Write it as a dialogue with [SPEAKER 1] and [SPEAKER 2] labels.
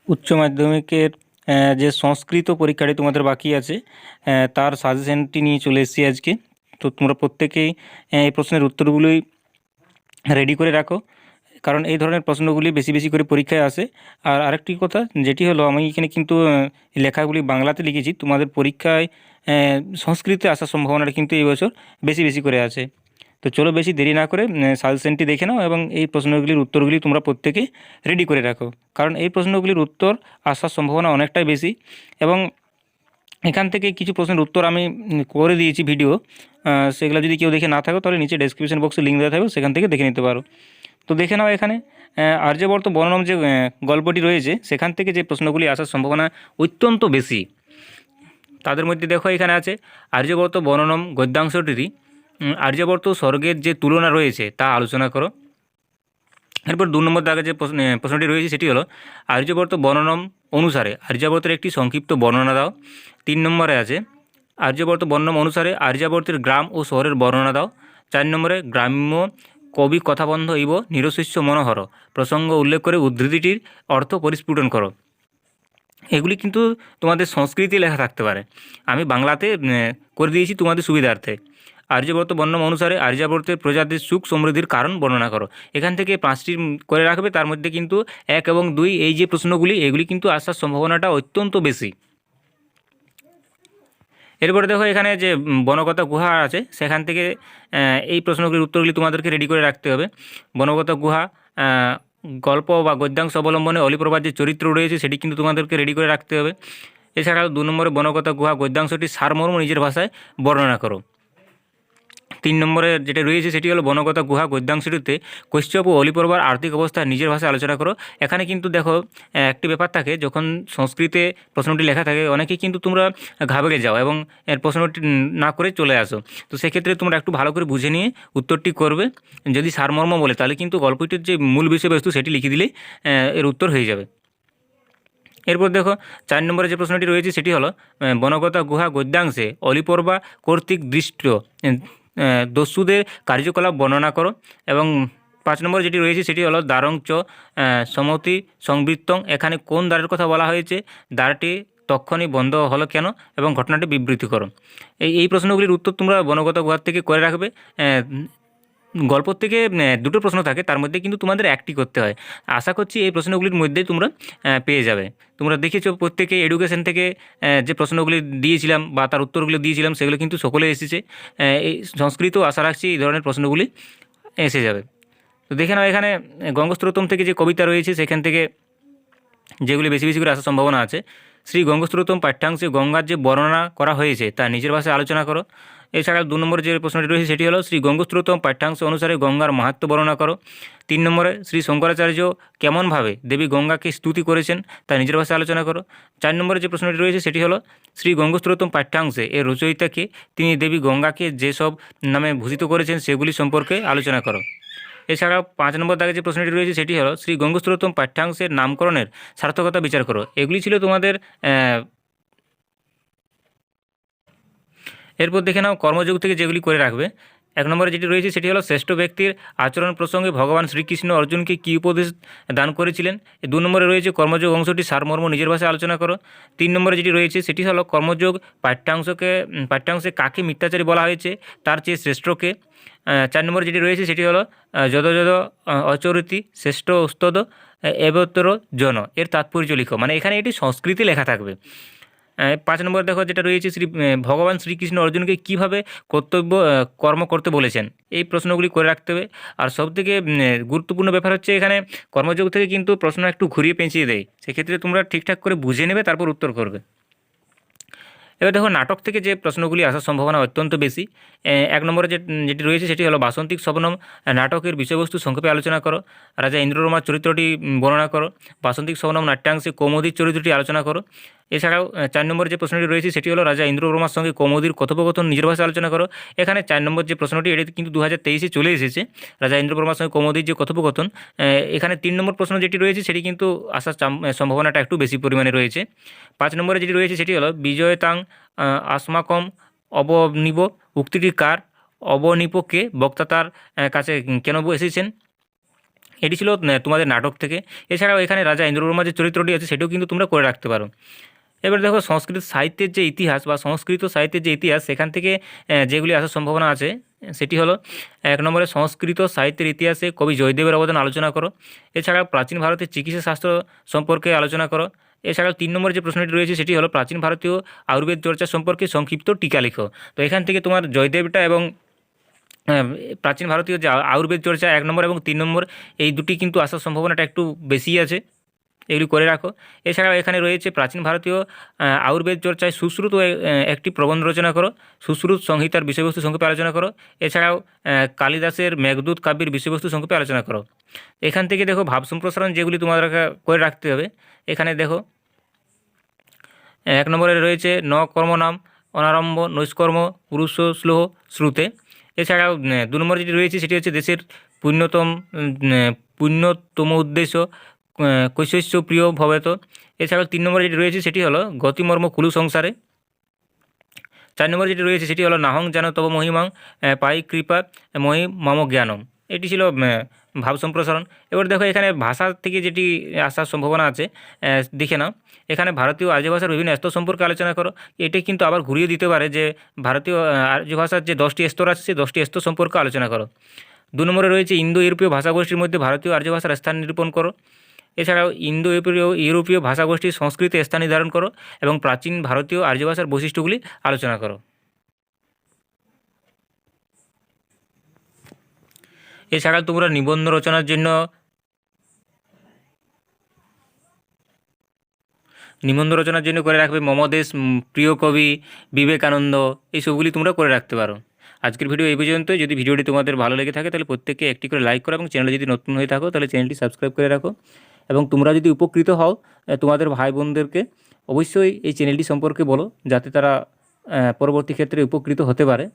[SPEAKER 1] উচ্চ মাধ্যমিকের যে সংস্কৃত পরীক্ষাটি তোমাদের বাকি আছে তার সাজেশনটি নিয়ে চলে এসেছি আজকে। তো তোমরা প্রত্যেকেই এই প্রশ্নের উত্তরগুলোই রেডি করে রাখো, কারণ এই ধরনের প্রশ্নগুলি বেশি বেশি করে পরীক্ষায় আসে। আর আরেকটি কথা যেটি হলো, আমি এখানে কিন্তু লেখাগুলি বাংলাতে লিখেছি, তোমাদের পরীক্ষায় সংস্কৃতে আসার সম্ভাবনাটা কিন্তু এই বছর বেশি বেশি করে আছে। তো চলো বেশি দেরি না করে সাজেশনটি দেখে নাও এবং এই প্রশ্নগুলির উত্তরগুলি তোমরা প্রত্যেকে রেডি করে রাখো, কারণ এই প্রশ্নগুলির উত্তর আসার সম্ভাবনা অনেকটাই বেশি। এবং এখান থেকে কিছু প্রশ্নের উত্তর আমি করে দিয়েছি ভিডিও, সেগুলো যদি কেউ দেখে না থাকো তাহলে নিচে ডেসক্রিপশন বক্সে লিঙ্ক দেওয়া থাকবে, সেখান থেকে দেখে নিতে পারো। তো দেখে নাও এখানে আর্যভট্ট বর্ণম যে গল্পটি রয়েছে সেখান থেকে যে প্রশ্নগুলি আসার সম্ভাবনা অত্যন্ত বেশি। তাদের মধ্যে দেখো এখানে আছে আর্যভট্ট বর্ণনম গদ্যাংশটি আর্যভট্ট স্বর্গের যে তুলনা রয়েছে তা আলোচনা করো। এরপর 2 নম্বর দাগে যে প্রশ্নটি রয়েছে সেটি হলো আর্যভট্ট বর্ণনম অনুসারে আর্যাবর্তের একটি সংক্ষিপ্ত বর্ণনা দাও। 3 নম্বরে আছে আর্যভট্ট বর্ণনম অনুসারে আর্যাবর্তের গ্রাম ও শহরের বর্ণনা দাও। 4 নম্বরে গ্রাম্য কবি কথাবন্ধ ইব নিরশিষ্য মনোহর প্রসঙ্গ উল্লেখ করে উদ্ধৃতিটির অর্থ পরিস্ফুটন করো। এগুলি কিন্তু তোমাদের সংস্কৃতে লেখা থাকতে পারে, আমি বাংলাতে করে দিয়েছি তোমাদের সুবিধার্থে। আর্যভট্ট বর্ণম অনুসারে আর্যাবর্তের প্রজাতির সুখ সমৃদ্ধির কারণ বর্ণনা করো। এখান থেকে 5টি করে রাখবে, তার মধ্যে কিন্তু 1 এবং 2 এই যে প্রশ্নগুলি এগুলি কিন্তু আসার সম্ভাবনাটা অত্যন্ত বেশি। এরপরে দেখো এখানে যে বনগতা গুহা আছে সেখান থেকে এই প্রশ্নগুলির উত্তরগুলি তোমাদেরকে রেডি করে রাখতে হবে। বনগতা গুহা গল্প বা গদ্যাংশ অবলম্বনে অলিপ্রভার যে চরিত্র রয়েছে সেটি কিন্তু তোমাদেরকে রেডি করে রাখতে হবে। এছাড়াও 2 নম্বরে বনগতা গুহা গদ্যাংশটি সারমর্ম নিজের ভাষায় বর্ণনা করো। 3 নম্বরে যেটা রয়েছে সেটি হলো বনগতা গুহা গদ্যাংশটিতে কশ্যপ ও অলিপ্রভার আর্থিক অবস্থা নিজের ভাষায় আলোচনা করো। এখানে কিন্তু দেখো একটি ব্যাপার থাকে, যখন সংস্কৃতে প্রশ্নটি লেখা থাকে অনেকেই কিন্তু তোমরা ঘাবড়ে যাও এবং এর প্রশ্নটি না করে চলে আসো। তো সেক্ষেত্রে তোমরা একটু ভালো করে বুঝে নিয়ে উত্তরটি করবে। যদি সারমর্ম বলে তাহলে কিন্তু গল্পটির যে মূল বিষয়বস্তু সেটি লিখে দিলেই এর উত্তর হয়ে যাবে। এরপর দেখো 4 নম্বরে যে প্রশ্নটি রয়েছে সেটি হলো বনগতা গুহা গদ্যাংশে অলিপর্বা কর্তৃক দৃষ্ট দস্যুদের কার্যকলাপ বর্ণনা করো। এবং 5 নম্বরে যেটি রয়েছে সেটি হলো দ্বারং চ সমতি সংবৃত্তং, এখানে কোন দ্বারের কথা বলা হয়েছে, দ্বারটি তখনই বন্ধ হলো কেন এবং ঘটনাটি বিবৃতি করো। এই প্রশ্নগুলির উত্তর তোমরা বনগতা গুহার থেকে করে রাখবে। গল্প থেকে 2টো প্রশ্ন থাকে, তার মধ্যে কিন্তু তোমাদের একটি করতে হয়। আশা করছি এই প্রশ্নগুলির মধ্যেই তোমরা পেয়ে যাবে। তোমরা দেখেছো প্রত্যেকে এডুকেশন থেকে যে প্রশ্নগুলি দিয়েছিলাম বা তার উত্তরগুলি দিয়েছিলাম সেগুলো কিন্তু সকলে এসেছে। এই সংস্কৃত আশা রাখছি এই ধরনের প্রশ্নগুলি এসে যাবে। তো দেখে নাও এখানে গঙ্গোস্ত্রোতম থেকে যে কবিতা রয়েছে সেখান থেকে যেগুলি বেশি বেশি করে আসার সম্ভাবনা আছে। শ্রী গঙ্গোস্ত্রোতম পাঠ্যাংশে গঙ্গার যে বর্ণনা করা হয়েছে তা নিজের ভাষায় আলোচনা করো। এছাড়া 2 নম্বরে যে প্রশ্নটি রয়েছে সেটি হলো শ্রী গঙ্গোস্ত্রোতম পাঠ্যাংশ অনুসারে গঙ্গার মাহাত্ম্য বর্ণনা করো। 3 নম্বরে শ্রী শঙ্করাচার্য কেমনভাবে দেবী গঙ্গাকে স্তুতি করেছেন তা নিজের ভাষায় আলোচনা করো। 4 নম্বরে যে প্রশ্নটি রয়েছে সেটি হলো শ্রী গঙ্গোস্ত্রোতম পাঠ্যাংশে এর রচয়িতাকে, তিনি দেবী গঙ্গাকে যেসব নামে ভূষিত করেছেন সেগুলি সম্পর্কে আলোচনা করো। এছাড়াও 5 নম্বর দাগে যে প্রশ্নটি রয়েছে সেটি হলো শ্রী গঙ্গোস্ত্রোতম পাঠ্যাংশের নামকরণের সার্থকতা বিচার করো। এগুলি ছিল তোমাদের। এরপর দেখে নাও কর্মযোগ থেকে যেগুলি করে রাখবে। 1 নম্বরে যেটি রয়েছে সেটি হলো শ্রেষ্ঠ ব্যক্তির আচরণ প্রসঙ্গে ভগবান শ্রীকৃষ্ণ অর্জুনকে কী উপদেশ দান করেছিলেন। 2 নম্বরে রয়েছে কর্মযোগ অংশটি সারমর্ম নিজের ভাষায় আলোচনা করো। 3 নম্বরে যেটি রয়েছে সেটি হলো কর্মযোগ পাঠ্যাংশে কাকে মিথ্যাচারী বলা হয়েছে, তার চেয়ে শ্রেষ্ঠকে। 4 নম্বরে যেটি রয়েছে সেটি হলো যদ যদ অচরিতি শ্রেষ্ঠ উস্তদ এবতর জন, এর তাৎপর্য লিখো। মানে এখানে এটি সংস্কৃতে লেখা থাকবে। 5 নম্বর দেখো যেটা রয়েছে ভগবান শ্রীকৃষ্ণ অর্জুনকে কীভাবে কর্ম করতে বলেছেন, এই প্রশ্নগুলি করে রাখতে হবে। আর সবথেকে গুরুত্বপূর্ণ ব্যাপার হচ্ছে এখানে কর্মযোগ থেকে কিন্তু প্রশ্ন একটু ঘুরিয়ে পেঁচিয়ে দেয়, সেক্ষেত্রে তোমরা ঠিকঠাক করে বুঝে নেবে তারপর উত্তর করবে। এবার দেখো নাটক থেকে যে প্রশ্নগুলি আসার সম্ভাবনা অত্যন্ত বেশি। 1 নম্বরে যেটি রয়েছে সেটি হলো বাসন্তিক শবনম নাটকের বিষয়বস্তু সংক্ষেপে আলোচনা করো। রাজা ইন্দ্রবর্মার চরিত্রটি বর্ণনা করো। বাসন্তিক শবনম নাট্যাংশে কৌমুদীর চরিত্রটি আলোচনা করো। এছাড়াও 4 নম্বরে যে প্রশ্নটি রয়েছে সেটি হলো রাজা ইন্দ্রবর্মার সঙ্গে কৌমুদীর কথোপকথন নিজের ভাষায় আলোচনা করো। এখানে 4 নম্বর যে প্রশ্নটি এটি কিন্তু 2023-এ চলে এসেছে, রাজা ইন্দ্রবর্মার সঙ্গে কৌমুদীর যে কথোপকথন। এখানে 3 নম্বর প্রশ্ন যেটি রয়েছে সেটি কিন্তু আসার সম্ভাবনাটা একটু বেশি পরিমাণে রয়েছে। 5 নম্বরে যেটি রয়েছে সেটি হলো বিজয়তাং আসমাকম অবনিব উক্তিটি কার, অবনিপকে বক্তা তার কাছে কেন এসেছেন। এটি ছিল তোমাদের নাটক থেকে। এছাড়াও এখানে রাজা ইন্দ্রবর্মা যে চরিত্রটি আছে সেটিও কিন্তু তোমরা করে রাখতে পারো। এবার দেখো সংস্কৃত সাহিত্যের যে ইতিহাস বা সংস্কৃত সাহিত্যের যে ইতিহাস সেখান থেকে যেগুলি আসার সম্ভাবনা আছে সেটি হলো 1 নম্বরে সংস্কৃত সাহিত্যের ইতিহাসে কবি জয়দেবের অবদান আলোচনা করো। এছাড়া প্রাচীন ভারতের চিকিৎসা শাস্ত্র সম্পর্কে আলোচনা করো। এছাড়াও 3 নম্বরে যে প্রশ্নটি রয়েছে সেটি হলো প্রাচীন ভারতীয় আয়ুর্বেদ চর্চা সম্পর্কে সংক্ষিপ্ত টিকা লিখো। তো এখান থেকে তোমার জয়দেবটা এবং প্রাচীন ভারতীয় যে আয়ুর্বেদ চর্চা 1 নম্বর এবং 3 নম্বর এই দুটি কিন্তু আসার সম্ভাবনাটা একটু বেশি আছে, এগুলি করে রাখো। এছাড়াও এখানে রয়েছে প্রাচীন ভারতীয় আয়ুর্বেদ চর্চায় সুশ্রুত একটি প্রবন্ধ রচনা করো। সুশ্রুত সংহিতার বিষয়বস্তু সংক্ষেপে আলোচনা করো। এছাড়াও কালিদাসের মেঘদূত কাব্যের বিষয়বস্তু সংক্ষেপে আলোচনা করো। এখান থেকে দেখো ভাব সম্প্রসারণ যেগুলি তোমাদের করে রাখতে হবে। এখানে দেখো 1 নম্বরে রয়েছে ন কর্মনাম অনারম্ভ নৈষ্কর্ম পুরুষ শ্লোহ শ্রুতে। এছাড়াও 2 নম্বরে যেটি রয়েছে সেটি হচ্ছে দেশের পুণ্যতম উদ্দেশ্য কৈশস্য প্রিয় ভবেত। এছাড়াও 3 নম্বরে যেটি রয়েছে সেটি হলো গতিমর্ম কুলু সংসারে। 4 নম্বরে যেটি রয়েছে সেটি হলো নাহং জানো তব মহিমাং পাই কৃপা মহি মম জ্ঞানম। এটি ছিল ভাব সম্প্রসারণ। এবার দেখো এখানে ভাষা থেকে যেটি আসার সম্ভাবনা আছে দেখে নাও। এখানে ভারতীয় আর্য ভাষার বিভিন্ন স্তর সম্পর্কে আলোচনা করো। এটি কিন্তু আবার ঘুরিয়ে দিতে পারে যে ভারতীয় আর্য ভাষার যে 10টি স্তর আছে সেই 10টি স্তর সম্পর্কে আলোচনা করো। 2 নম্বরে রয়েছে ইন্দো ইউরোপীয় ভাষাগোষ্ঠীর মধ্যে ভারতীয় আর্য ভাষার স্থান নিরূপণ করো। এছাড়াও ইন্দো ইউরোপীয় ভাষাগোষ্ঠীর সংস্কৃতি স্থান নির্ধারণ করো এবং প্রাচীন ভারতীয় আর্য ভাষার বৈশিষ্ট্যগুলি আলোচনা করো। এছাড়াও তোমরা নিবন্ধ রচনার জন্য করে রাখবে মমদেশ, প্রিয় কবি, বিবেকানন্দ, এই সবগুলি তোমরা করে রাখতে পারো। আজকের ভিডিও এই পর্যন্ত। যদি ভিডিওটি তোমাদের ভালো লেগে থাকে তাহলে প্রত্যেককে একটি করে লাইক করো এবং চ্যানেলে যদি নতুন হয়ে থাকো তাহলে চ্যানেলটি সাবস্ক্রাইব করে রাখো। এবং তোমরা যদি উপকৃত হও তোমাদের ভাই বোনদেরকে অবশ্যই এই চ্যানেলটি সম্পর্কে বলো যাতে তারা পরবর্তী ক্ষেত্রে উপকৃত হতে পারে।